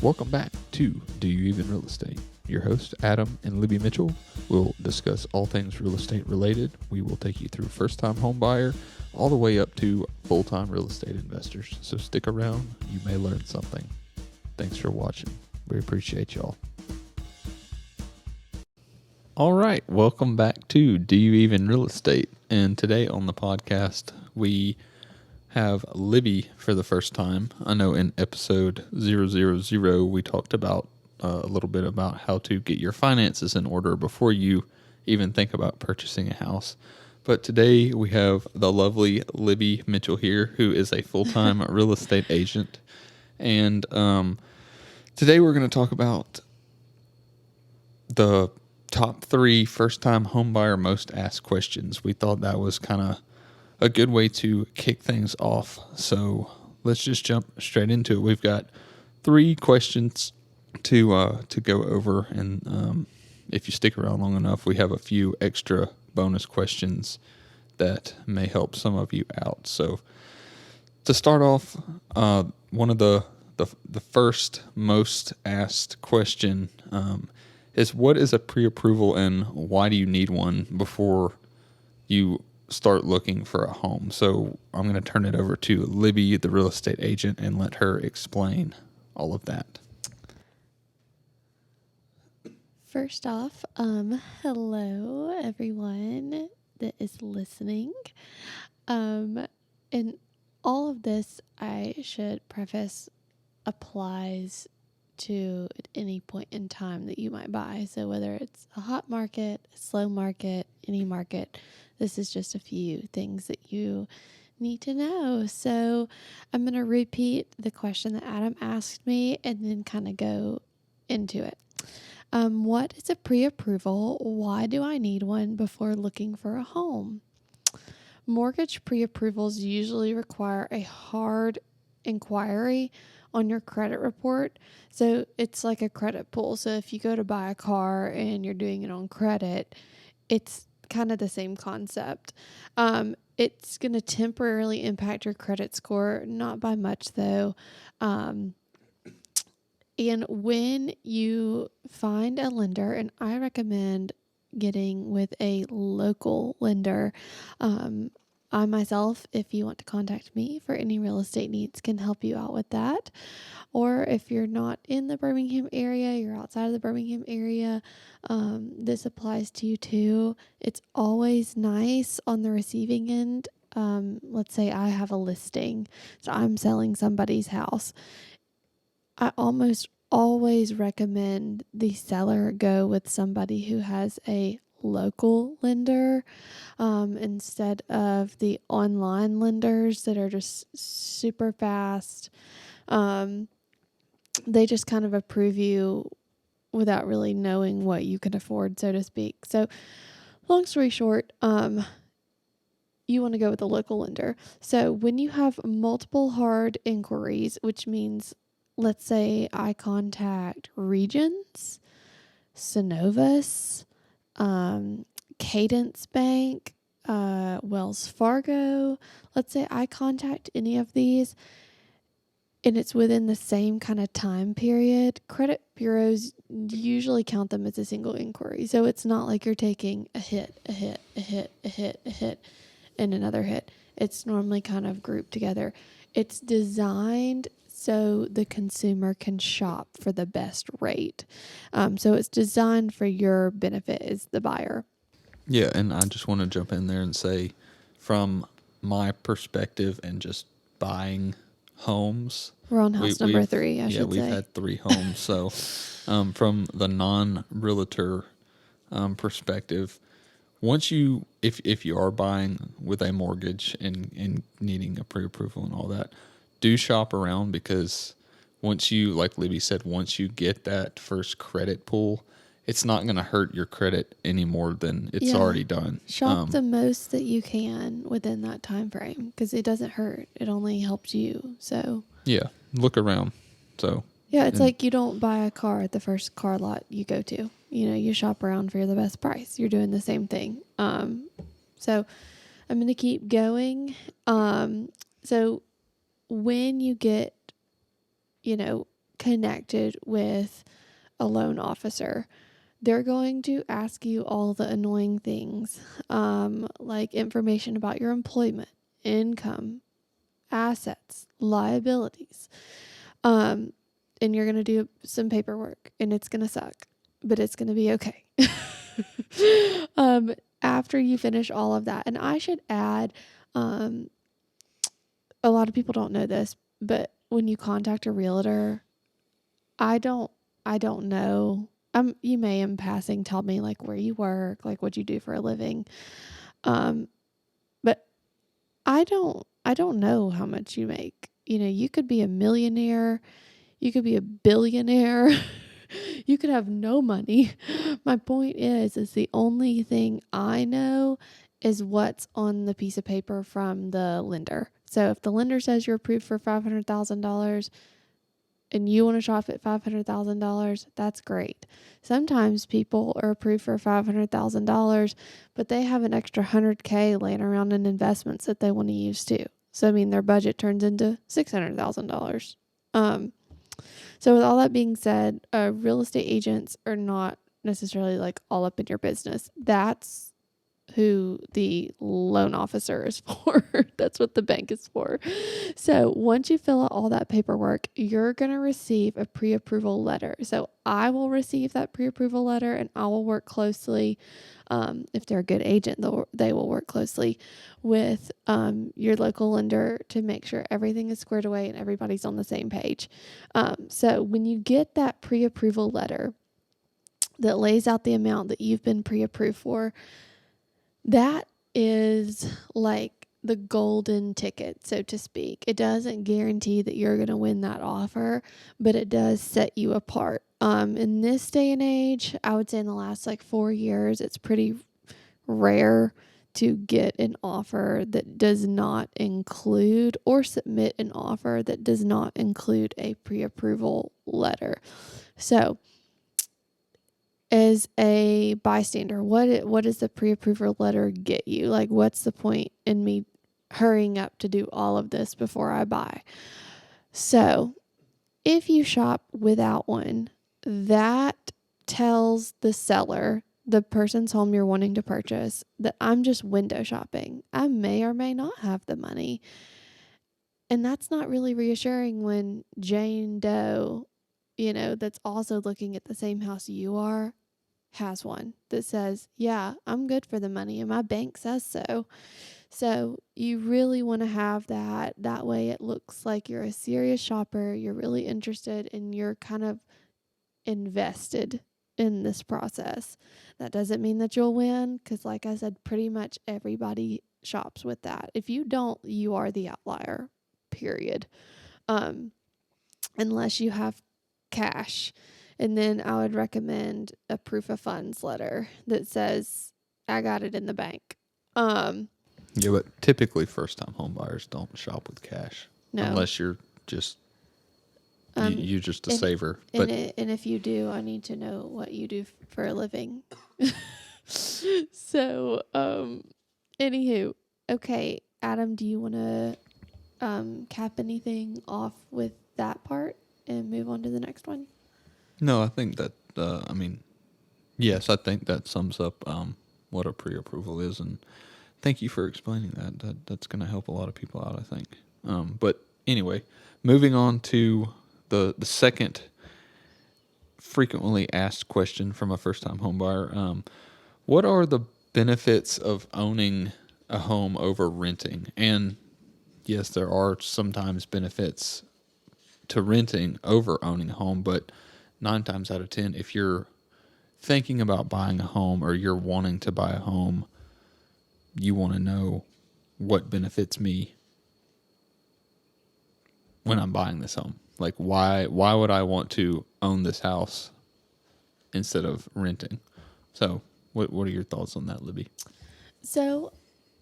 Welcome back to Do You Even Real Estate? Your host, Adam and Libby Mitchell, will discuss all things real estate related. We will take you through first-time home buyer all the way up to full-time real estate investors. So stick around. You may learn something. Thanks for watching. We appreciate y'all. All right. Welcome back to Do You Even Real Estate? And today on the podcast, we have Libby for the first time. I know in episode 000, we talked about a little bit about how to get your finances in order before you even think about purchasing a house. But today we have the lovely Libby Mitchell here, who is a full-time real estate agent. And today we're going to talk about the top 3 first-time homebuyer most asked questions. We thought that was kind of a good way to kick things off. So let's just jump straight into it. We've got 3 questions to go over, and if you stick around long enough, we have a few extra bonus questions that may help some of you out. So to start off, one of the first most asked question is, what is a pre-approval and why do you need one before you start looking for a home? So I'm going to turn it over to Libby, the real estate agent, and let her explain all of that. First off, hello everyone that is listening. And all of this, I should preface, applies to at any point in time that you might buy. So whether it's a hot market, a slow market, any market, this is just a few things that you need to know. So I'm going to repeat the question that Adam asked me and then kind of go into it. What is a pre-approval? Why do I need one before looking for a home? Mortgage pre-approvals usually require a hard inquiry on your credit report. So it's like a credit pull. So if you go to buy a car and you're doing it on credit, it's kind of the same concept. It's going to temporarily impact your credit score, not by much though. And when you find a lender, and I recommend getting with a local lender, I myself, if you want to contact me for any real estate needs, can help you out with that. Or if you're not in the Birmingham area, you're outside of the Birmingham area, this applies to you too. It's always nice on the receiving end. Let's say I have a listing, so I'm selling somebody's house. I almost always recommend the seller go with somebody who has a local lender instead of the online lenders that are just super fast. They just kind of approve you without really knowing what you can afford, so to speak. So long story short, you want to go with a local lender. So when you have multiple hard inquiries, which means, let's say I contact Regions, Synovus, Cadence Bank, Wells Fargo. Let's say I contact any of these and it's within the same kind of time period. Credit bureaus usually count them as a single inquiry. So it's not like you're taking a hit, and another hit. It's normally kind of grouped together. It's designed so the consumer can shop for the best rate. So it's designed for your benefit as the buyer. Yeah, and I just want to jump in there and say, from my perspective and just buying homes. We're on house number 3, I should say. Yeah, we've had 3 homes. So from the non-realtor perspective, once you, if you are buying with a mortgage and needing a pre-approval and all that, do shop around, because once you, like Libby said, once you get that first credit pull, it's not going to hurt your credit any more than it's already done. Shop the most that you can within that time frame, because it doesn't hurt. It only helps you. So yeah, look around. So yeah, it's like you don't buy a car at the first car lot you go to. You know, you shop around for the best price. You're doing the same thing. So I'm going to keep going. So when you get, connected with a loan officer, they're going to ask you all the annoying things, like information about your employment, income, assets, liabilities. And you're going to do some paperwork, and it's going to suck, but it's going to be okay. After you finish all of that, and I should add, a lot of people don't know this, but when you contact a realtor, I don't know. You may in passing tell me like where you work, like what you do for a living. But I don't know how much you make. You could be a millionaire, you could be a billionaire, you could have no money. My point is the only thing I know is what's on the piece of paper from the lender. So if the lender says you're approved for $500,000, and you want to shop at $500,000, that's great. Sometimes people are approved for $500,000, but they have an extra $100K laying around in investments that they want to use too. So, I mean, their budget turns into $600,000. So with all that being said, real estate agents are not necessarily like all up in your business. That's who the loan officer is for. That's what the bank is for. So once you fill out all that paperwork, you're going to receive a pre-approval letter. So I will receive that pre-approval letter, and I will work closely. If they're a good agent, they will work closely with your local lender to make sure everything is squared away and everybody's on the same page. So when you get that pre-approval letter that lays out the amount that you've been pre-approved for, that is like the golden ticket, so to speak. It doesn't guarantee that you're going to win that offer, but it does set you apart. In this day and age, I would say in the last like 4 years, it's pretty rare to get an offer that does not include, or submit an offer that does not include a pre-approval letter. So as a bystander, what does the pre-approval letter get you? Like, what's the point in me hurrying up to do all of this before I buy? So if you shop without one, that tells the seller, the person's home you're wanting to purchase, that I'm just window shopping. I may or may not have the money. And that's not really reassuring when Jane Doe, that's also looking at the same house you are, has one that says, yeah, I'm good for the money and my bank says so. So you really want to have that. That way it looks like you're a serious shopper, you're really interested, and you're kind of invested in this process. That doesn't mean that you'll win, because like I said, pretty much everybody shops with that. If you don't, you are the outlier, period. Unless you have cash. And then I would recommend a proof of funds letter that says, I got it in the bank. Yeah, but typically first-time home buyers don't shop with cash. No. Unless you're just you're just a saver. And if you do, I need to know what you do for a living. So, anywho, okay, Adam, do you want to cap anything off with that part and move on to the next one? No, I think that yes, I think that sums up what a pre-approval is, and thank you for explaining that. That's going to help a lot of people out, I think. But anyway, moving on to the second frequently asked question from a first-time home buyer. What are the benefits of owning a home over renting? And yes, there are sometimes benefits to renting over owning a home, but 9 times out of 10, if you're thinking about buying a home or you're wanting to buy a home, you want to know what benefits me when I'm buying this home. Like, why would I want to own this house instead of renting? So what are your thoughts on that, Libby? So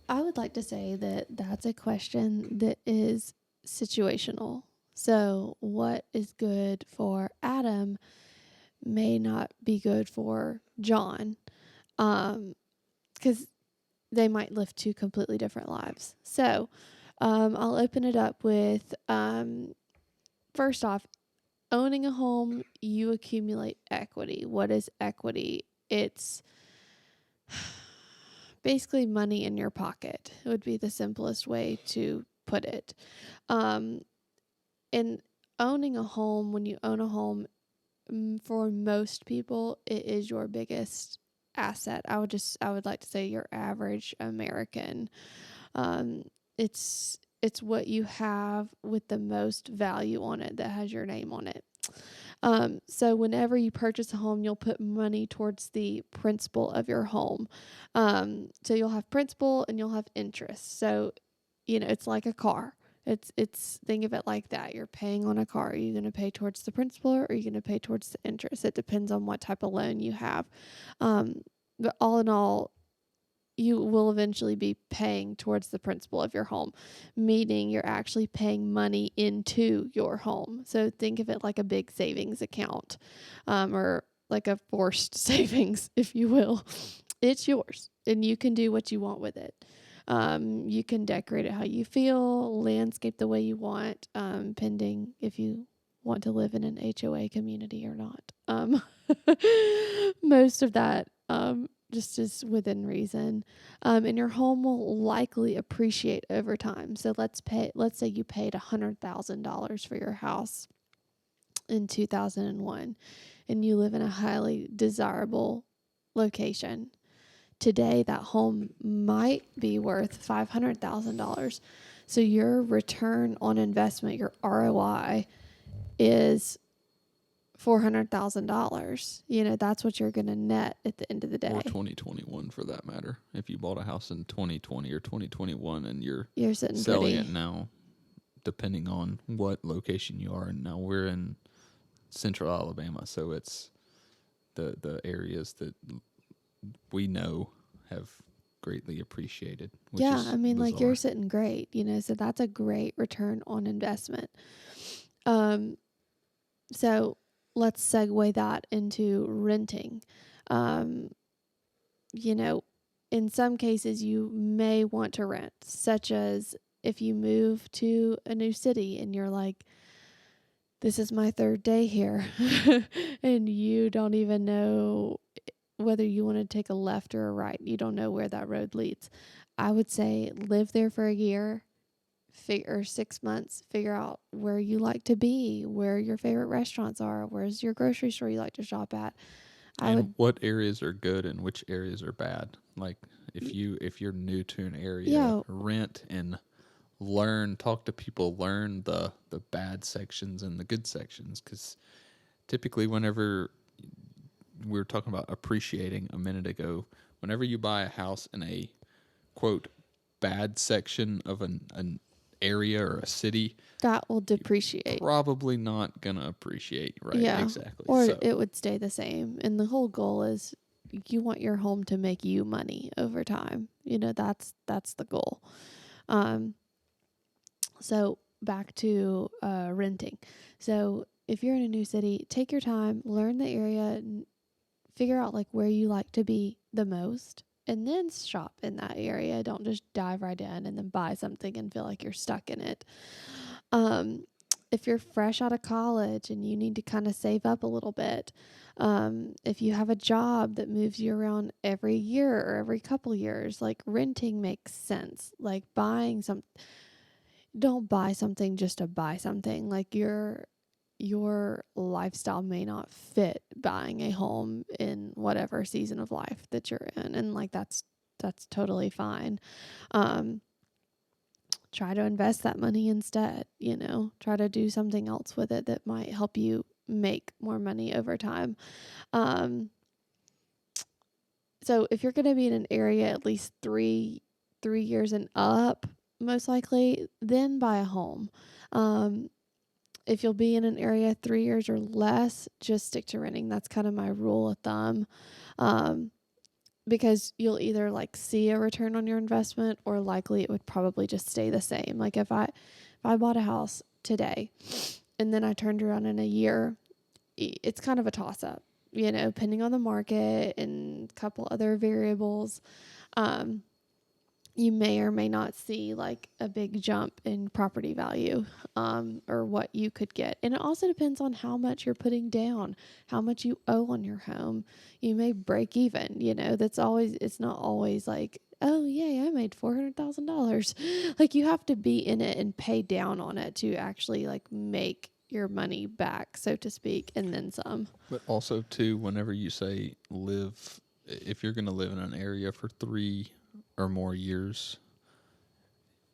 I would like to say that that's a question that is situational. So what is good for Adam may not be good for John, because they might live 2 completely different lives. So I'll open it up with, first off, owning a home, you accumulate equity. What is equity? It's basically money in your pocket. It would be the simplest way to put it. Um, and owning a home, when you own a home, for most people, it is your biggest asset. I would like to say your average American. Um, it's what you have with the most value on it that has your name on it. So whenever you purchase a home, you'll put money towards the principal of your home. So you'll have principal and you'll have interest. So, it's like a car. It's think of it like that. You're paying on a car. Are you going to pay towards the principal or are you going to pay towards the interest? It depends on what type of loan you have. But all in all, you will eventually be paying towards the principal of your home, meaning you're actually paying money into your home. So think of it like a big savings account, or like a forced savings, if you will. It's yours, and you can do what you want with it. You can decorate it how you feel, landscape the way you want, pending if you want to live in an HOA community or not. Most of that just is within reason. And your home will likely appreciate over time. So let's say you paid $100,000 for your house in 2001 and you live in a highly desirable location. Today, that home might be worth $500,000. So your return on investment, your ROI, is $400,000. That's what you're going to net at the end of the day. Or 2021 for that matter. If you bought a house in 2020 or 2021 and you're sitting selling pretty. it now, depending on what location you are. And now we're in central Alabama, so it's the areas that we know have greatly appreciated. Which Yeah, is I mean, like, bizarre. you're sitting great, so that's a great return on investment. So let's segue that into renting. Um, in some cases you may want to rent, such as if you move to a new city and you're like, this is my third day here, and you don't even know whether you want to take a left or a right. You don't know where that road leads. I would say live there for a year, or 6 months, figure out where you like to be, where your favorite restaurants are, where's your grocery store you like to shop at. What areas are good and which areas are bad. Like if you're new to an area, Yeah. rent and talk to people, learn the bad sections and the good sections. Because typically whenever we were talking about appreciating a minute ago, whenever you buy a house in a quote bad section of an area or a city, that will depreciate. Probably not gonna appreciate, right? Yeah. Exactly. Or so it would stay the same. And the whole goal is you want your home to make you money over time. That's the goal. So back to renting. So if you're in a new city, take your time, learn the area, figure out like where you like to be the most, and then shop in that area. Don't just dive right in and then buy something and feel like you're stuck in it. If you're fresh out of college and you need to kind of save up a little bit, if you have a job that moves you around every year or every couple years, like renting makes sense. Like don't buy something just to buy something. Like your lifestyle may not fit buying a home in whatever season of life that you're in, and like that's totally fine. Try to invest that money instead. Try to do something else with it that might help you make more money over time. So if you're going to be in an area at least three years and up, most likely, then buy a home. If you'll be in an area 3 years or less, just stick to renting. That's kind of my rule of thumb. Because you'll either like see a return on your investment, or likely it would probably just stay the same. Like if I bought a house today and then I turned around in a year, it's kind of a toss up, depending on the market and a couple other variables. you may or may not see like a big jump in property value, or what you could get. And it also depends on how much you're putting down, how much you owe on your home. You may break even, it's not always like, oh yay, I made $400,000. Like, you have to be in it and pay down on it to actually like make your money back, so to speak, and then some. But also too, whenever you say live, if you're going to live in an area for 3 or more years,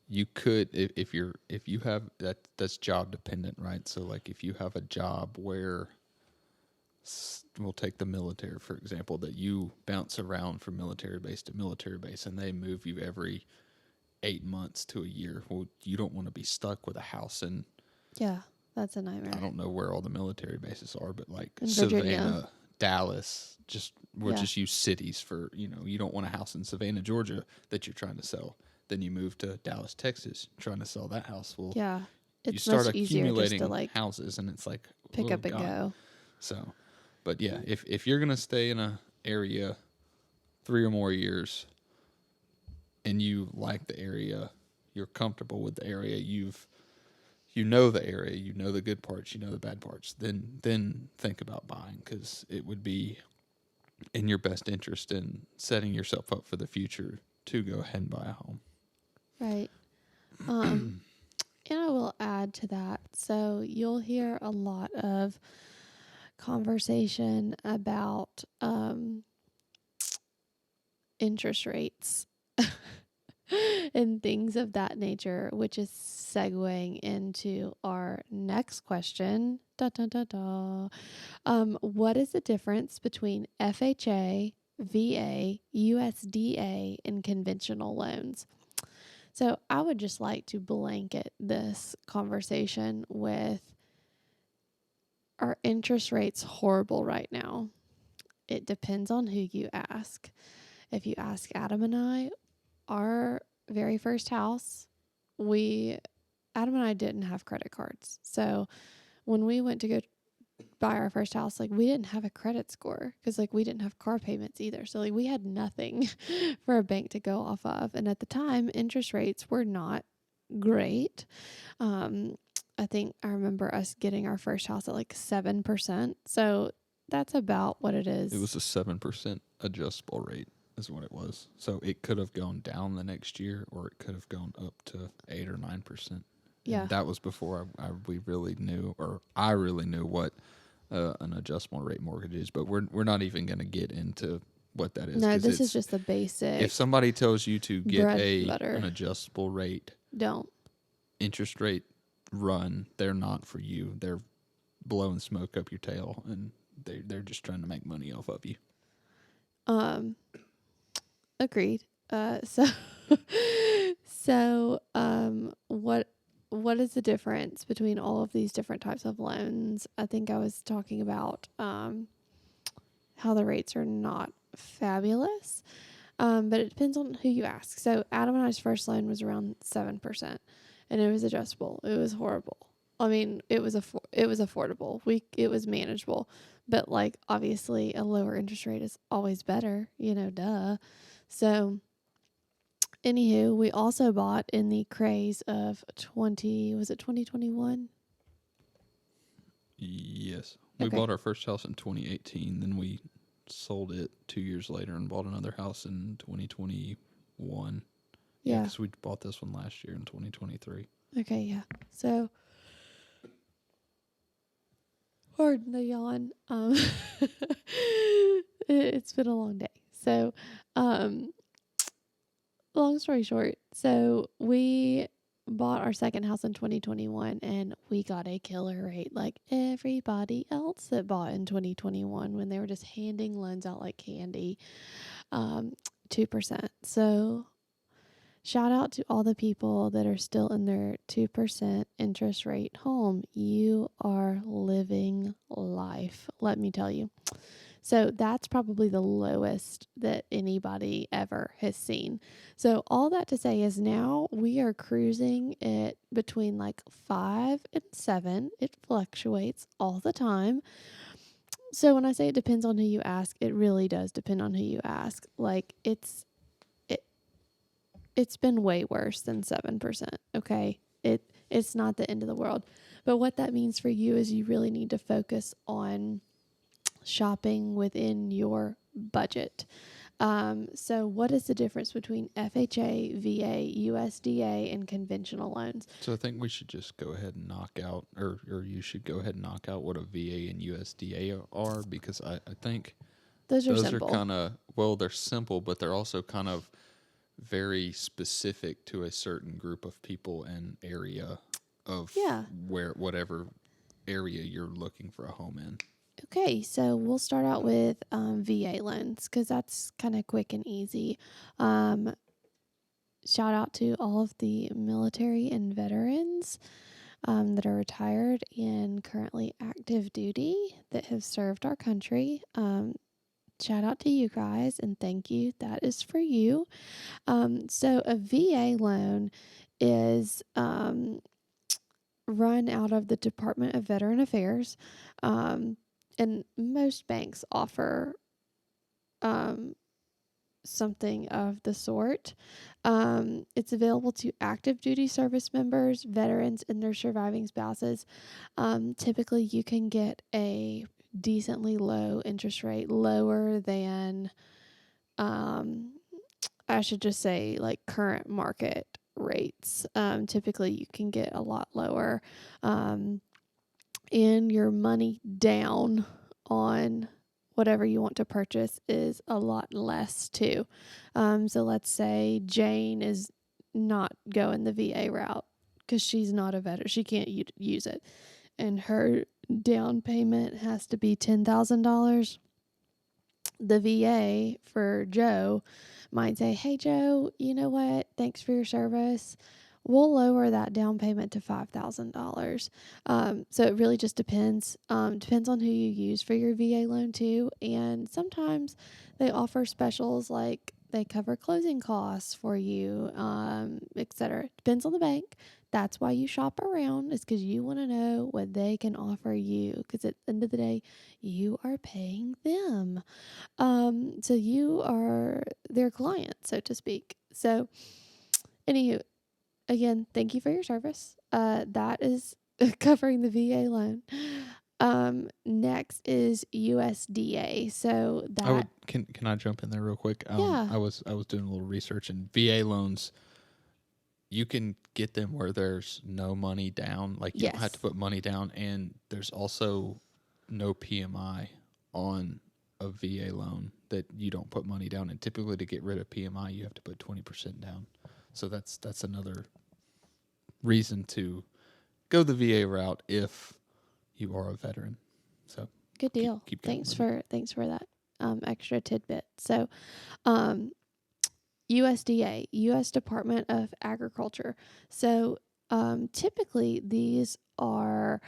you could, if you have that's job dependent, right? So like if you have a job where, we'll take the military for example, that you bounce around from military base to military base and they move you every 8 months to a year. Well, you don't want to be stuck with a house in, Yeah, that's a I nightmare. don't know where all the military bases are, but like In Savannah, Virginia. Dallas, we'll Yeah. just use cities for, you don't want a house in Savannah, Georgia that you're trying to sell. Then you move to Dallas, Texas, trying to sell that house. Well, Yeah. you It's start much easier just to accumulating like houses and it's like, pick oh up and God. go. So, but yeah, if you're going to stay in a area 3 or more years and you like the area, you're comfortable with the area, you know the area, you know the good parts, you know the bad parts, then think about buying, because it would be in your best interest in setting yourself up for the future to go ahead and buy a home. Right. And I will add to that. So you'll hear a lot of conversation about interest rates and things of that nature, which is segueing into our next question. Da, da, da, da. What is the difference between FHA, VA, USDA, and conventional loans? So I would just like to blanket this conversation with, our interest rates horrible right now? It depends on who you ask. If you ask Adam and I, our very first house, Adam and I didn't have credit cards. So when we went to go buy our first house, like, we didn't have a credit score because like we didn't have car payments either. So like we had nothing for a bank to go off of. And at the time, interest rates were not great. I think I remember us getting our first house at like 7%. So that's about what it is. It was a 7% adjustable rate is what it was. So it could have gone down the next year or it could have gone up to 8 or 9%. Yeah. And that was before we really knew, or I really knew what an adjustable rate mortgage is. But we're not even going to get into what that is. No, this is just the basic. If somebody tells you to get bread and butter. an adjustable rate, Don't. interest rate run, they're not for you. They're blowing smoke up your tail, and they're just trying to make money off of you. Agreed. What is the difference between all of these different types of loans? I think I was talking about how the rates are not fabulous, but it depends on who you ask. So Adam and I's first loan was around 7%, and it was adjustable. It was horrible. I mean, it was affordable. It was manageable, but like obviously a lower interest rate is always better. Duh. So, anywho, we also bought in the craze of 2021? Yes. We Okay. bought our first house in 2018. Then we sold it 2 years later and bought another house in 2021. Yeah. Because we bought this one last year in 2023. Okay, yeah. So, pardon the yawn. It's been a long day. So, long story short, so we bought our second house in 2021 and we got a killer rate like everybody else that bought in 2021 when they were just handing loans out like candy. 2%. So shout out to all the people that are still in their 2% interest rate home. You are living life, let me tell you. So that's probably the lowest that anybody ever has seen. So all that to say is now we are cruising at between like 5 and 7. It fluctuates all the time. So when I say it depends on who you ask, it really does depend on who you ask. Like it's it's been way worse than 7%. Okay. It's not the end of the world. But what that means for you is you really need to focus on shopping within your budget. So what is the difference between FHA, VA, USDA, and conventional loans? So I think we should just go ahead and knock out, or you should go ahead and knock out what a VA and USDA are, because I think Those are those are simple. kind of, well, they're simple, but they're also kind of very specific to a certain group of people and area of Yeah. whatever area you're looking for a home in. Okay, so we'll start out with VA loans because that's kind of quick and easy. Um, Shout out to all of the military and veterans that are retired and currently active duty that have served our country. Shout out to you guys and thank you. That is for you. So a VA loan is run out of the Department of Veteran Affairs, and most banks offer um, something of the sort. It's available to active duty service members, veterans, and their surviving spouses. Typically, you can get a decently low interest rate, lower than, I should just say, like current market rates. Typically, you can get a lot lower. And your money down on whatever you want to purchase is a lot less too. So let's say Jane is not going the VA route because she's not a veteran. She can't use it. And her down payment has to be $10,000. The VA for Joe might say, "Hey, Joe, you know what? Thanks for your service. We'll lower that down payment to $5,000." So it really just depends. Depends on who you use for your VA loan too. And sometimes they offer specials like they cover closing costs for you, etc. Depends on the bank. That's why you shop around, is because you want to know what they can offer you. Because at the end of the day, you are paying them. So you are their client, so to speak. So, anywho, again, thank you for your service. That is covering the VA loan. Next is USDA. So I that, would can I jump in there real quick? yeah, I was doing a little research, and VA loans, you can get them where there's no money down, like you don't have to yes, put money down, and there's also no PMI on a VA loan that you don't put money down. And typically, to get rid of PMI, you have to put 20% down. So that's another reason to go the VA route if you are a veteran. So good keep deal. keep going. Thanks for that extra tidbit. So, um, USDA, U.S. Department of Agriculture. So, typically these are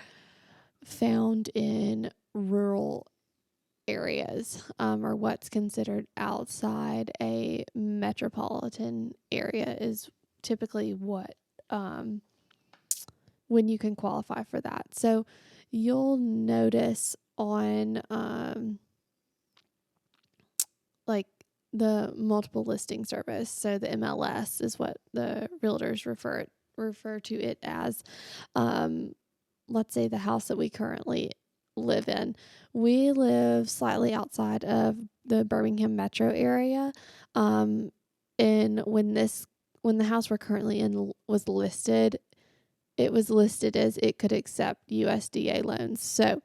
found in rural areas, or what's considered outside a metropolitan area is typically what, when you can qualify for that. So you'll notice on like the multiple listing service. So the MLS is what the realtors refer to it as. Um, let's say the house that we currently live in. We live slightly outside of the Birmingham metro area. And when the house we're currently in was listed, it was listed as it could accept USDA loans. So,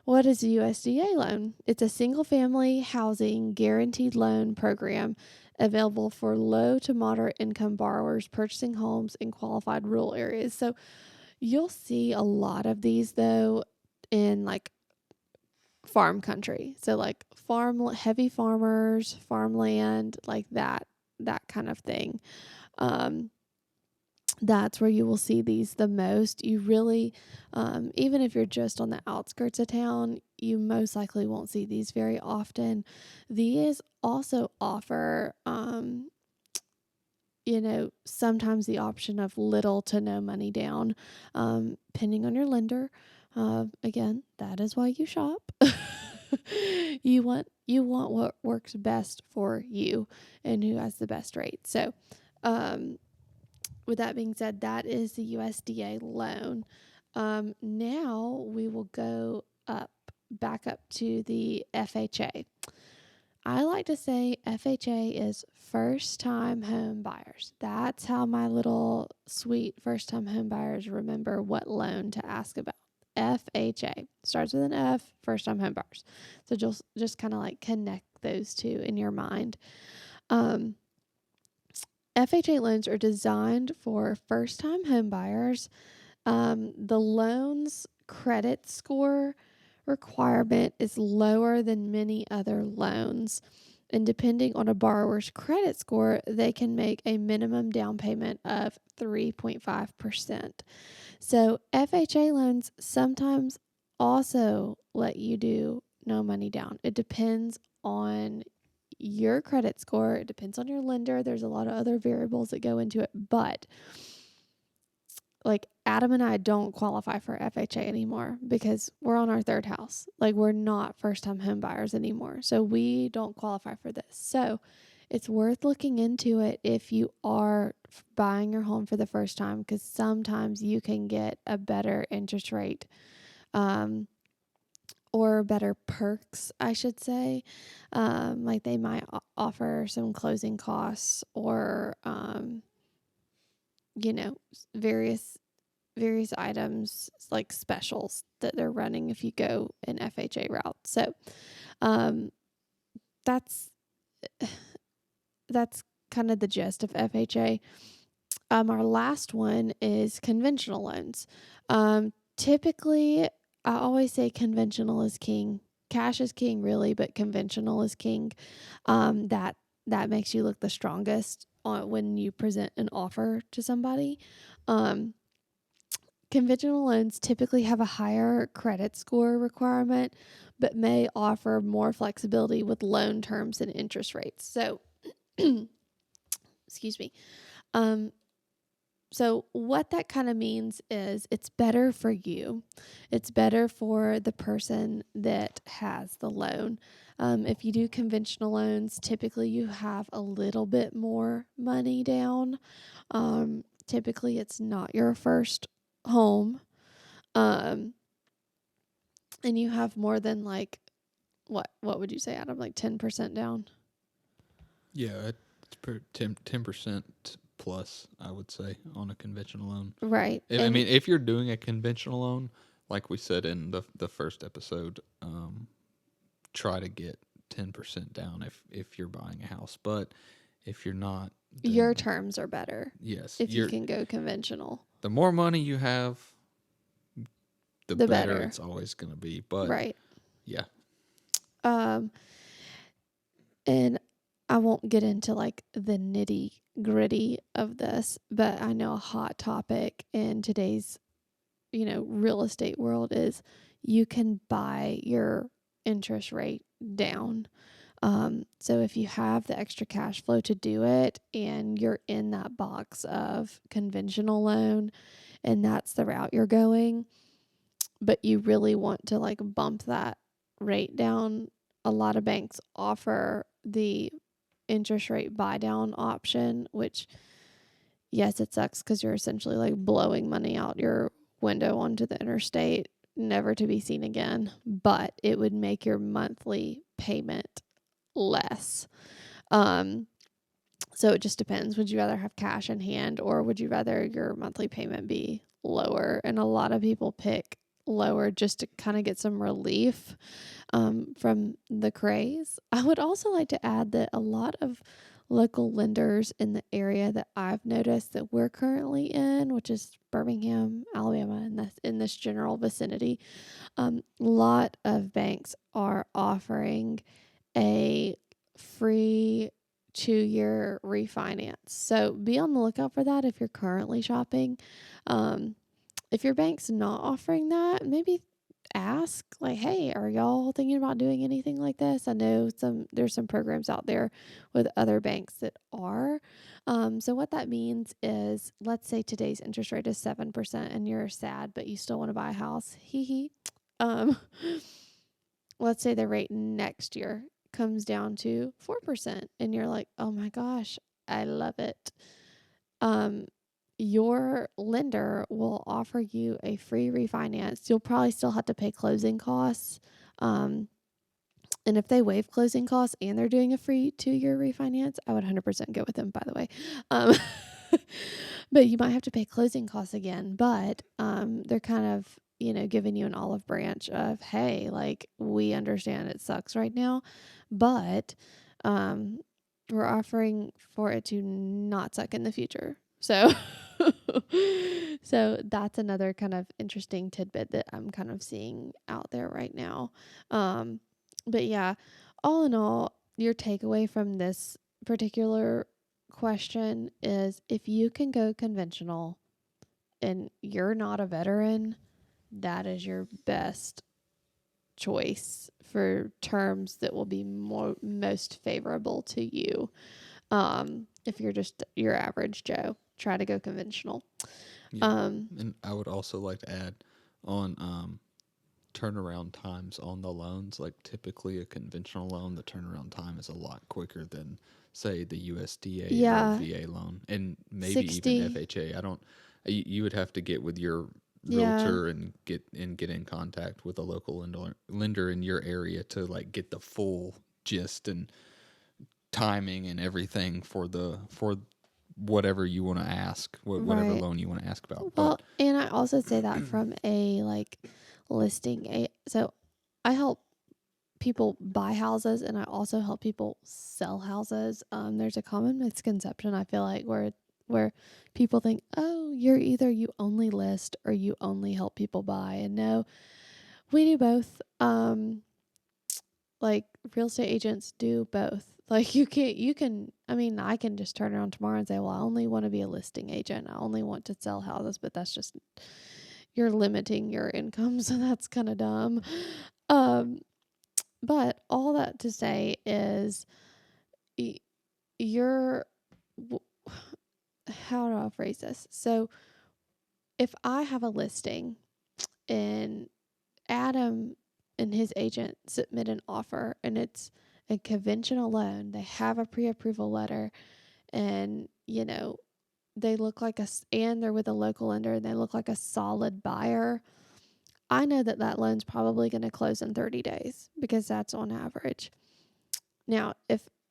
what is a USDA loan? It's a single family housing guaranteed loan program available for low to moderate income borrowers purchasing homes in qualified rural areas. So, you'll see a lot of these though in like farm country. So like heavy farmers, farmland, like that kind of thing. Um, that's where you will see these the most. You really, even if you're just on the outskirts of town, you most likely won't see these very often. These also offer, sometimes the option of little to no money down, depending on your lender. Again, that is why you shop. You want what works best for you and who has the best rate. So, With that being said, that is the USDA loan. Now we will go back up to the FHA. I like to say FHA is first time home buyers. That's how my little sweet first time home buyers remember what loan to ask about. FHA starts with an F, first time home buyers. So just kind of like connect those two in your mind. FHA loans are designed for first time home buyers. The loan's credit score requirement is lower than many other loans. And depending on a borrower's credit score, they can make a minimum down payment of 3.5%. So FHA loans sometimes also let you do no money down. It depends on your credit score. It depends on your lender. There's a lot of other variables that go into it, but like Adam and I don't qualify for FHA anymore because we're on our third house. Like we're not first time home buyers anymore. So we don't qualify for this. So it's worth looking into it if you are buying your home for the first time, because sometimes you can get a better interest rate, or better perks, I should say. Like they might offer some closing costs or, various items like specials that they're running if you go an FHA route. So um, that's kind of the gist of FHA. Our last one is conventional loans. Typically, I always say conventional is king. Cash is king, really, but conventional is king. That makes you look the strongest when you present an offer to somebody. Conventional loans typically have a higher credit score requirement, but may offer more flexibility with loan terms and interest rates. So, excuse me. So what that kind of means is it's better for you. It's better for the person that has the loan. If you do conventional loans, typically you have a little bit more money down. Typically it's not your first home. And you have more than like, what would you say, Adam? Like 10% down? Yeah, it's 10% plus, I would say, on a conventional loan. Right. I mean, if you're doing a conventional loan, like we said in the first episode, try to get 10% down if you're buying a house. But if you're not, your terms are better. Yes. If you can go conventional. The more money you have, the better it's always going to be. But right. Yeah. And I won't get into like the nitty gritty of this, but I know a hot topic in today's, real estate world is you can buy your interest rate down. So if you have the extra cash flow to do it and you're in that box of conventional loan and that's the route you're going, but you really want to like bump that rate down, a lot of banks offer the interest rate buy down option, which, yes, it sucks because you're essentially like blowing money out your window onto the interstate, never to be seen again, but it would make your monthly payment less. So it just depends. Would you rather have cash in hand or would you rather your monthly payment be lower? And a lot of people pick lower just to kind of get some relief from the craze. I would also like to add that a lot of local lenders in the area that I've noticed that we're currently in, which is Birmingham, Alabama, and in this general vicinity, a lot of banks are offering a free 2-year refinance. So be on the lookout for that if you're currently shopping. If your bank's not offering that, maybe ask like, hey, are y'all thinking about doing anything like this? I know there's some programs out there with other banks that are. So what that means is, let's say today's interest rate is 7% and you're sad, but you still want to buy a house. Let's say the rate next year comes down to 4% and you're like, oh my gosh, I love it. your lender will offer you a free refinance. You'll probably still have to pay closing costs. And if they waive closing costs and they're doing a free 2-year refinance, I would 100% go with them, by the way. Um, but you might have to pay closing costs again. But they're kind of, giving you an olive branch of, hey, like, we understand it sucks right now, but we're offering for it to not suck in the future. So, so that's another kind of interesting tidbit that I'm kind of seeing out there right now. But yeah, all in all, your takeaway from this particular question is if you can go conventional and you're not a veteran, that is your best choice for terms that will be most favorable to you. If you're just your average Joe, try to go conventional. Yeah. And I would also like to add on turnaround times on the loans. Like typically a conventional loan, the turnaround time is a lot quicker than say the USDA or Yeah, VA loan, and maybe even 60. FHA. I don't. You would have to get with your Yeah, realtor and get in contact with a local lender in your area to like get the full gist and timing and everything for whatever you want to ask, whatever right. loan you want to ask about. Well, But and I also say that from a like so I help people buy houses and I also help people sell houses. There's a common misconception I feel like where people think, "Oh, you only list or you only help people buy." And no, we do both. Like real estate agents do both. Like I mean, I can just turn around tomorrow and say, well, I only want to be a listing agent. I only want to sell houses, but that's just, you're limiting your income. So that's kind of dumb. Um, but all that to say is you're, how do I phrase this? So if I have a listing and Adam and his agent submit an offer and it's a conventional loan, they have a pre-approval letter and, they look like and they're with a local lender and they look like a solid buyer. I know that that loan's probably going to close in 30 days because that's on average. Now,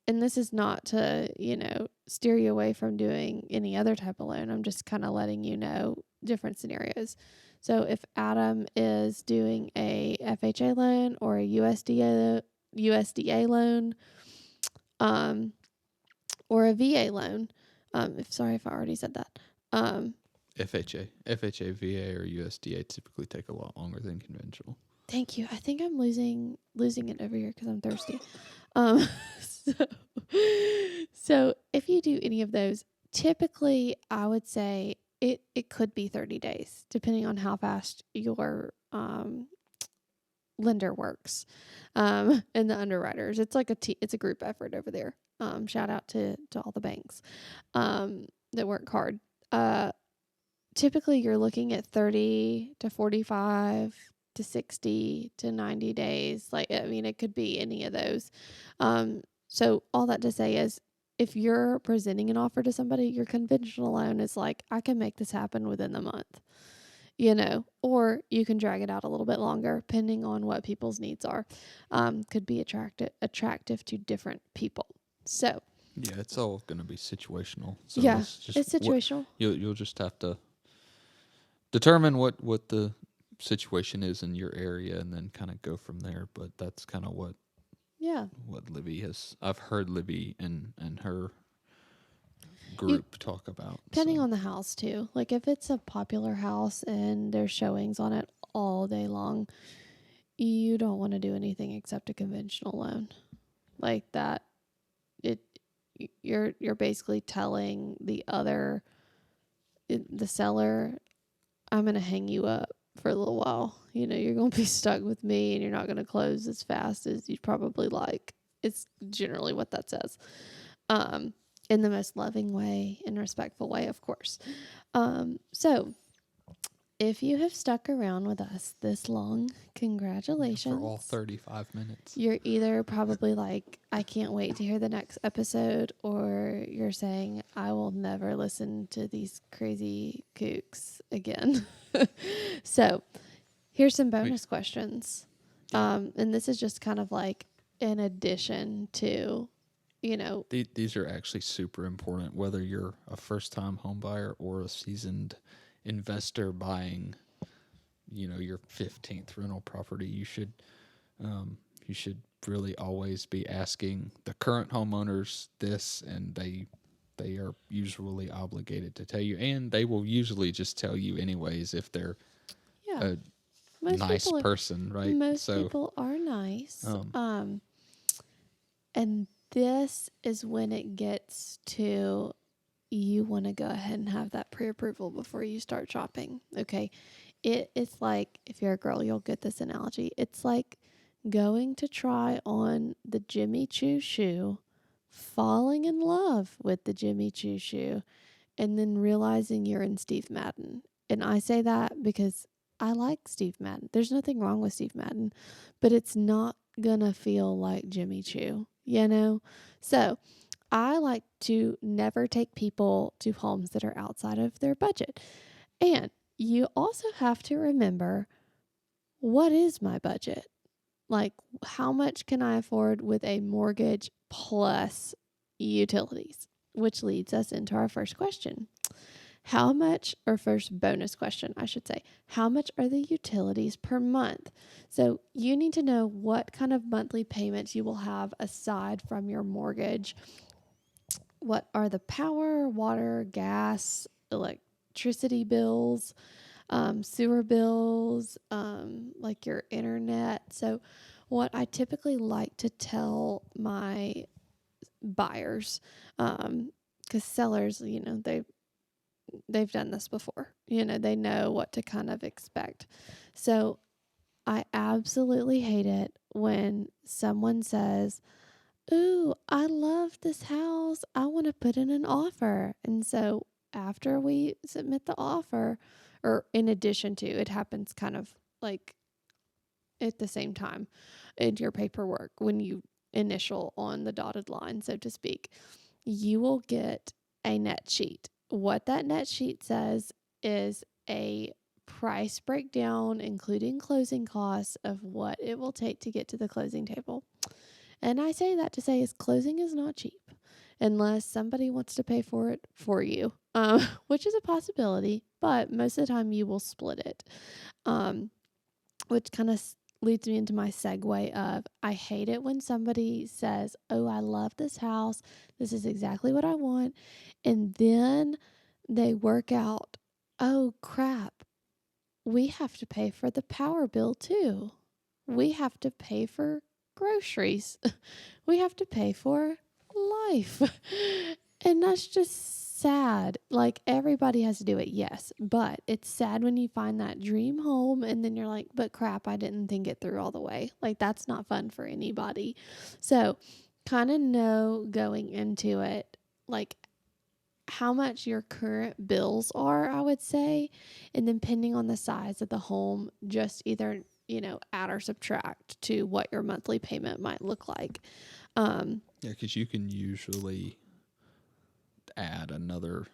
and this is not to, steer you away from doing any other type of loan. I'm just kind of letting you know different scenarios. So if Adam is doing a FHA loan or a USDA loan, um, or a VA loan, sorry if I already said that. FHA, VA, or USDA typically take a lot longer than conventional. Thank you. I think I'm losing it over here because I'm thirsty. Um, so, so if you do any of those, typically I would say it could be 30 days, depending on how fast your lender works, and the underwriters. It's like it's a group effort over there. Shout out to all the banks that work hard. Typically you're looking at 30 to 45 to 60 to 90 days. Like, I mean, it could be any of those. So all that to say is if you're presenting an offer to somebody, your conventional loan is like, I can make this happen within the month, or you can drag it out a little bit longer depending on what people's needs are. Could be attractive to different people. So Yeah, it's all going to be situational. So yeah, this just it's situational. you'll just have to determine what the situation is in your area and then kind of go from there. But that's kind of Yeah. what Libby has. I've heard Libby and her You group talk about. Depending So on the house too. Like if it's a popular house and there's showings on it all day long, you don't want to do anything except a conventional loan. Like that it you're basically telling the seller, I'm going to hang you up for a little while. You're going to be stuck with me and you're not going to close as fast as you'd probably like. It's generally what that says. Um in the most loving way and respectful way, of course. So if you have stuck around with us this long, congratulations. For all 35 minutes. You're either probably like, I can't wait to hear the next episode, or you're saying, I will never listen to these crazy kooks again. So here's some bonus questions. And this is just kind of like in addition to, These are actually super important, whether you're a first-time home buyer or a seasoned investor buying, your 15th rental property. You should really always be asking the current homeowners this, and they are usually obligated to tell you, and they will usually just tell you anyways if they're yeah, a nice person, right? Most people are nice. And this is when it gets to, you want to go ahead and have that pre-approval before you start shopping. Okay. It's like, if you're a girl, you'll get this analogy. It's like going to try on the Jimmy Choo shoe, falling in love with the Jimmy Choo shoe, and then realizing you're in Steve Madden. And I say that because I like Steve Madden. There's nothing wrong with Steve Madden, but it's not going to feel like Jimmy Choo, So I like to never take people to homes that are outside of their budget. And you also have to remember, what is my budget? Like, how much can I afford with a mortgage plus utilities? Which leads us into our first question. How much, or first bonus question, I should say, how much are the utilities per month? So you need to know what kind of monthly payments you will have aside from your mortgage. What are the power, water, gas, electricity bills, sewer bills, like your internet. So what I typically like to tell my buyers, because sellers, they've done this before. They know what to kind of expect. So I absolutely hate it when someone says, "Ooh, I love this house. I want to put in an offer." And so after we submit the offer, or in addition to, it happens kind of like at the same time in your paperwork when you initial on the dotted line, so to speak, you will get a net sheet. What that net sheet says is a price breakdown, including closing costs, of what it will take to get to the closing table. And I say that to say is closing is not cheap unless somebody wants to pay for it for you, which is a possibility, but most of the time you will split it, which kind of leads me into my segue of, I hate it when somebody says, "Oh, I love this house. This is exactly what I want." And then they work out, "Oh, crap. We have to pay for the power bill too. We have to pay for groceries. We have to pay for life." And that's just sad. Like, everybody has to do it, yes. But it's sad when you find that dream home and then you're like, but crap, I didn't think it through all the way. Like, that's not fun for anybody. So kind of know going into it, like, how much your current bills are, I would say. And then depending on the size of the home, just either, add or subtract to what your monthly payment might look like. Yeah, because you can usually add another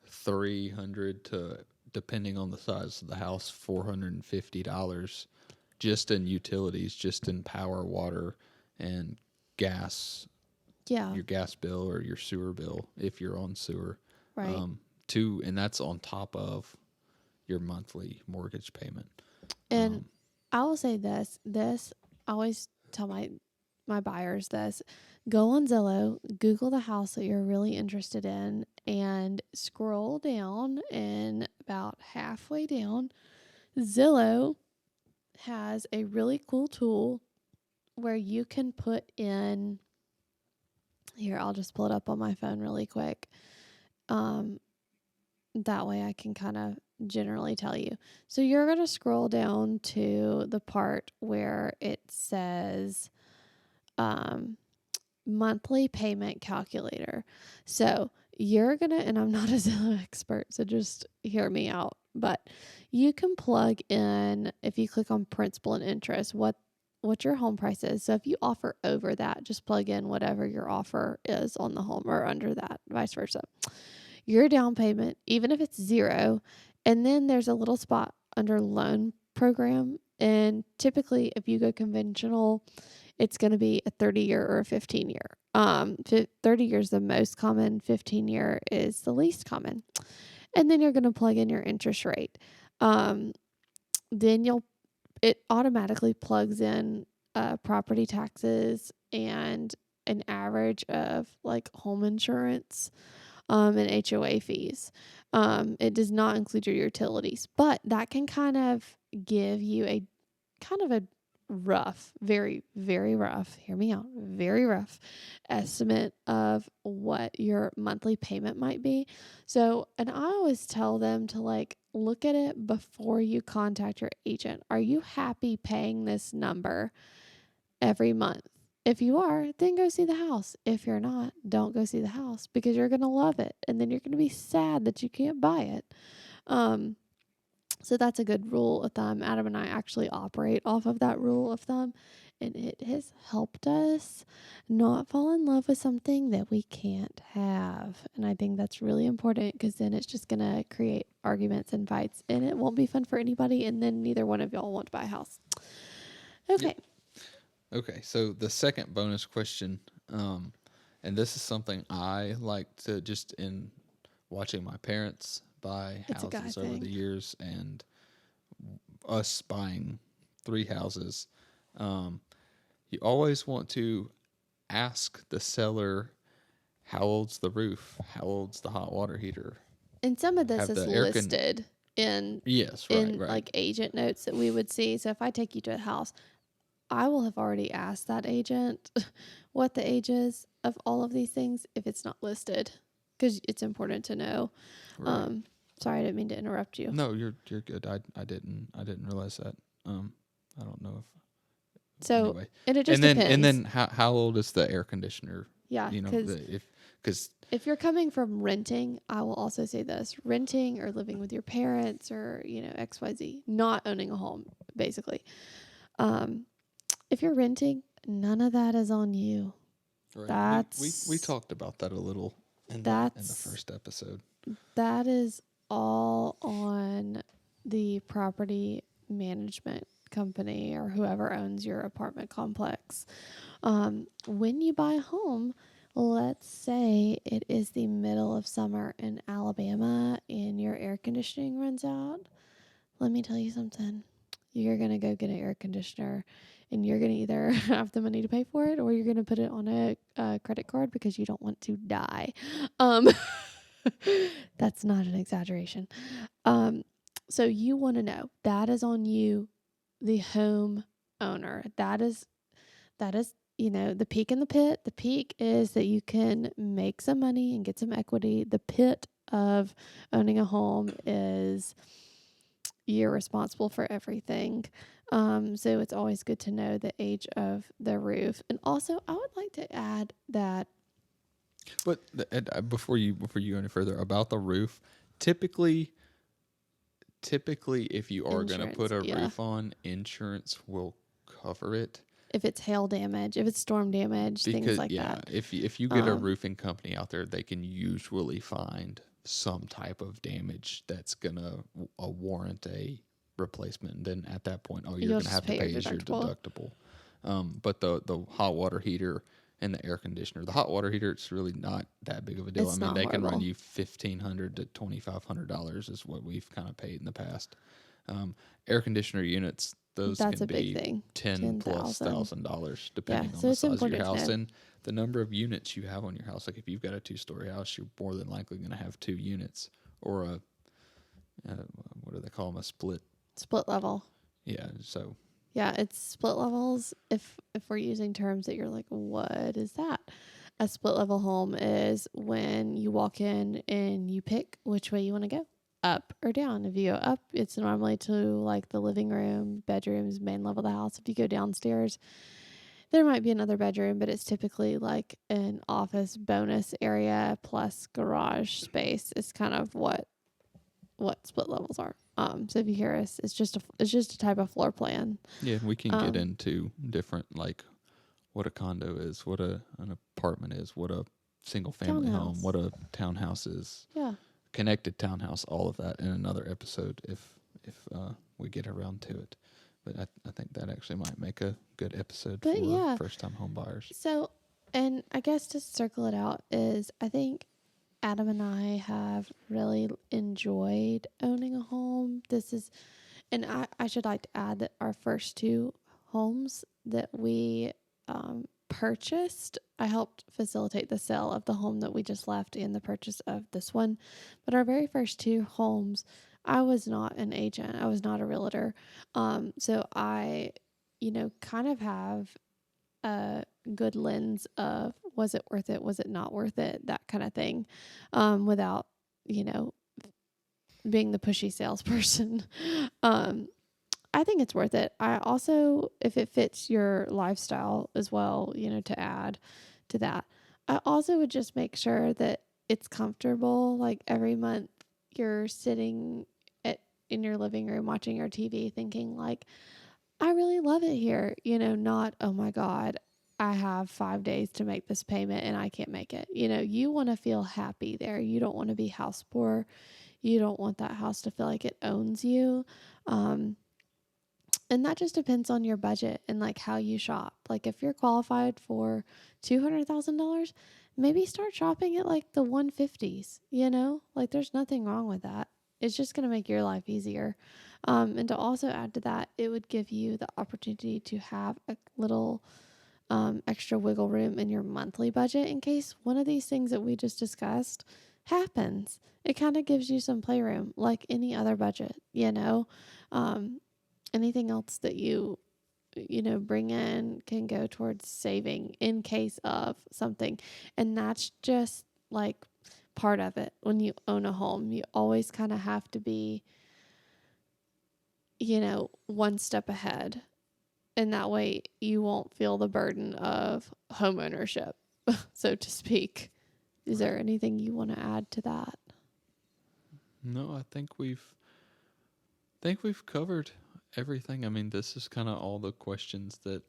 300 to, depending on the size of the house, $450 just in utilities, just in power, water, and gas. Yeah. Your gas bill or your sewer bill if you're on sewer. Right. And that's on top of your monthly mortgage payment. And I will say this, I always tell my buyers this: go on Zillow, Google the house that you're really interested in, and scroll down, and about halfway down, Zillow has a really cool tool where you can put in, here, I'll just pull it up on my phone really quick. That way I can kind of generally tell you. So you're going to scroll down to the part where it says monthly payment calculator. So you're going to, and I'm not a Zillow expert, so just hear me out. But you can plug in, if you click on principal and interest, what your home price is. So if you offer over that, just plug in whatever your offer is on the home, or under that, vice versa. Your down payment, even if it's zero, and then there's a little spot under loan program. And typically, if you go conventional, it's going to be a 30-year or a 15-year. 30 years the most common, 15-year is the least common. And then you're going to plug in your interest rate. Then it automatically plugs in property taxes and an average of like home insurance and HOA fees. It does not include your utilities, but that can kind of give you a kind of a rough, very, very rough, hear me out, very rough estimate of what your monthly payment might be. So, and I always tell them to like look at it before you contact your agent. Are you happy paying this number every month? If you are, then go see the house. If you're not, don't go see the house, because you're going to love it. And then you're going to be sad that you can't buy it. So that's a good rule of thumb. Adam and I actually operate off of that rule of thumb, and it has helped us not fall in love with something that we can't have. And I think that's really important, because then it's just going to create arguments and fights, and it won't be fun for anybody. And then neither one of y'all want to buy a house. Okay. Yep. Okay, so the second bonus question, and this is something I like to, just in watching my parents buy houses over the years, and us buying 3 houses, you always want to ask the seller, how old's the roof? How old's the hot water heater? And some of this is listed in right. like agent notes that we would see. So if I take you to a house, I will have already asked that agent what the age is of all of these things if it's not listed, because it's important to know. Right. Sorry, I didn't mean to interrupt you. No, you're good. I didn't realize that. I don't know if. So anyway. And it just depends. And then how old is the air conditioner? Yeah, because if you're coming from renting, I will also say this: renting or living with your parents, or XYZ, not owning a home, basically. If you're renting, none of that is on you. Right. We talked about that a little in the first episode. That is all on the property management company or whoever owns your apartment complex. When you buy a home, let's say it is the middle of summer in Alabama and your air conditioning runs out. Let me tell you something. You're going to go get an air conditioner, and you're going to either have the money to pay for it, or you're going to put it on a credit card because you don't want to die. That's not an exaggeration. So you want to know, that is on you, the home owner. That is, the peak in the pit. The peak is that you can make some money and get some equity. The pit of owning a home is you're responsible for everything. So it's always good to know the age of the roof. And also, I would like to add that. But before you go any further about the roof, typically, if you are going to put a roof on, insurance will cover it. If it's hail damage, if it's storm damage, things like that. If you get a roofing company out there, they can usually find some type of damage that's gonna warrant a replacement. And then at that point, you're gonna have to pay is your deductible. But the hot water heater and the air conditioner, the hot water heater, it's really not that big of a deal. They can run you $1,500 to $2,500 is what we've kind of paid in the past. Air conditioner units, that's can be $10,000+ depending on the size of your house and the number of units you have on your house. Like if you've got a 2-story house, you're more than likely going to have 2 units, or a what do they call them? A split level. Yeah. So yeah, it's split levels. If we're using terms that you're like, what is that? A split level home is when you walk in and you pick which way you want to go, up or down. If you go up, it's normally to like the living room, bedrooms, main level of the house. If you go downstairs, there might be another bedroom, but it's typically like an office bonus area plus garage space is kind of what split levels are. So if you hear us, it's just a type of floor plan. Yeah, we can get Um, into different, like what a condo is, what an apartment is, what a single family home, Townhouse. what a townhouse is, Yeah. connected townhouse, all of that in another episode if we get around to it. But I think that actually might make a good episode But for yeah, first time home buyers. so, and I guess to circle it out is I think Adam and I have really enjoyed owning a home. And I should like to add that our first two homes that we purchased, I helped facilitate the sale of the home that we just left and the purchase of this one. But our very first two homes, I was not an agent. I was not a realtor. So I, kind of have a good lens of, was it worth it? Was it not worth it? That kind of thing, without, you know, being the pushy salesperson. um, I think it's worth it. I also, if it fits your lifestyle as well, to add to that, I also would just make sure that it's comfortable. Like every month you're sitting in your living room watching your TV thinking like, I really love it here. Not, oh my God, I have 5 days to make this payment and I can't make it. You want to feel happy there. You don't want to be house poor. You don't want that house to feel like it owns you. Um, and that just depends on your budget and like how you shop. Like if you're qualified for $200,000, maybe start shopping at like the 150s, Like there's nothing wrong with that. It's just going to make your life easier. And to also add to that, it would give you the opportunity to have a little extra wiggle room in your monthly budget in case one of these things that we just discussed happens. It kind of gives you some playroom like any other budget. Um, Anything else that you bring in can go towards saving in case of something. And that's just like part of it. When you own a home, you always kind of have to be, one step ahead. And that way you won't feel the burden of home ownership, so to speak. Is there anything you want to add to that? No, I think we've covered everything. I mean, this is kind of all the questions that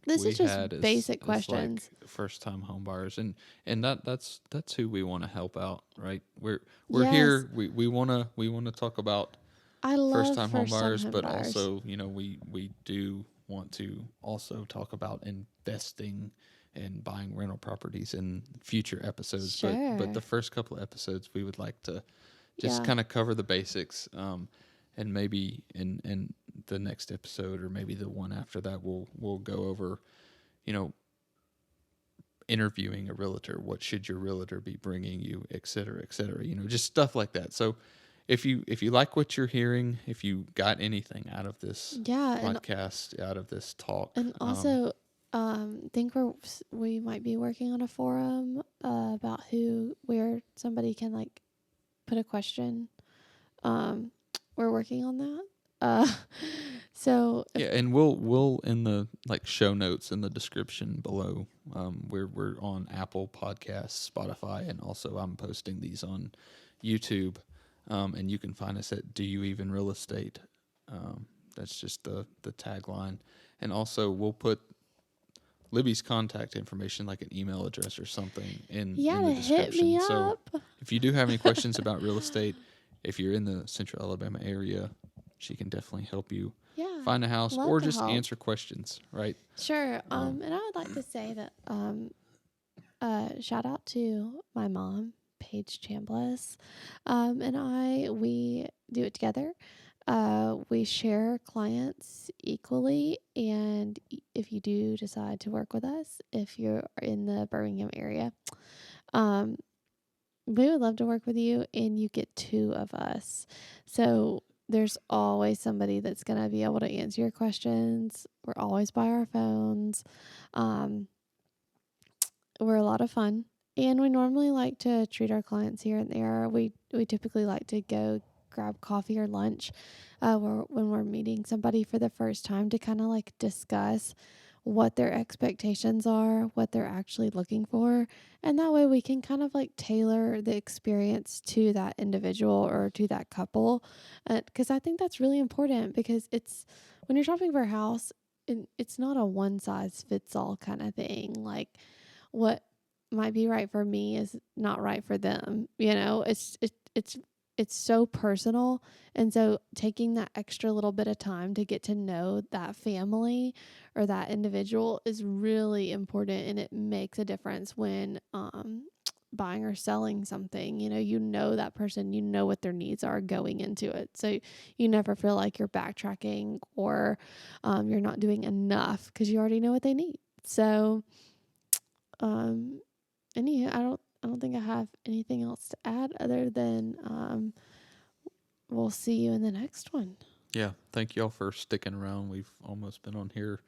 This we is just had basic as like questions. first time home buyers, and that's who we want to help out, right? We're Yes, here. We wanna talk about I first love time home first time buyers, home but buyers. also we do want to also talk about investing and buying rental properties in future episodes. But Sure. the first couple of episodes, we would like to just Yeah. kind of cover the basics, and maybe in the next episode or maybe the one after that, we'll go over, you know, interviewing a realtor. What should your realtor be bringing you, et cetera, et cetera. Just stuff like that. So if you like what you're hearing, if you got anything out of this Yeah, podcast, out of this talk, and also think we might be working on a forum about where somebody can like put a question. Um we're working on that. Uh so if yeah, and we'll in the like show notes in the description below. We're on Apple Podcasts, Spotify, and also I'm posting these on YouTube. And you can find us at Do You Even Real Estate. That's just the tagline. And also we'll put Libby's contact information, like an email address or something, yeah, in the to hit me description. So up. if you do have any questions about real estate, if you're in the Central Alabama area, she can definitely help you Yeah. find a house Love or to just help. answer questions, right? Sure. Um, And I would like to say that shout out to my mom, Paige Chambliss. We do it together. We share clients equally. And if you do decide to work with us, if you're in the Birmingham area, um, we would love to work with you, and you get two of us. So there's always somebody that's going to be able to answer your questions. We're always by our phones. Um, we're a lot of fun, and we normally like to treat our clients here and there. We typically like to go grab coffee or lunch when we're meeting somebody for the first time to kind of like discuss what their expectations are, what they're actually looking for. And that way we can kind of like tailor the experience to that individual or to that couple. Because I think that's really important, because it's when you're shopping for a house, it's not a one size fits all kind of thing. Like what might be right for me is not right for them. It's so personal. And so taking that extra little bit of time to get to know that family or that individual is really important, and it makes a difference when buying or selling something. You know that person, you know what their needs are going into it. So you never feel like you're backtracking or you're not doing enough, because you already know what they need. So I don't think I have anything else to add other than we'll see you in the next one. Yeah, thank y'all for sticking around. We've almost been on here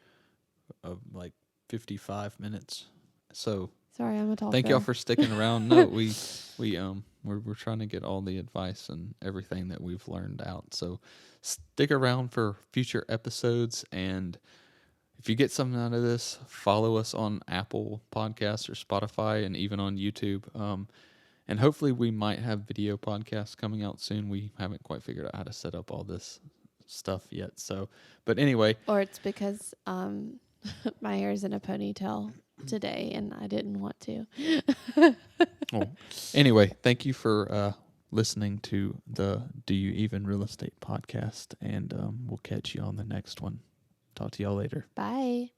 like 55 minutes. So Sorry, I'm a talker. thank y'all for sticking around. No, we're trying to get all the advice and everything that we've learned out. So stick around for future episodes, and if you get something out of this, follow us on Apple Podcasts or Spotify, and even on YouTube. And hopefully we might have video podcasts coming out soon. We haven't quite figured out how to set up all this stuff yet. So, but anyway. Or it's because my hair's in a ponytail today and I didn't want to. Anyway, thank you for listening to the Do You Even Real Estate podcast, and we'll catch you on the next one. Talk to y'all later. Bye.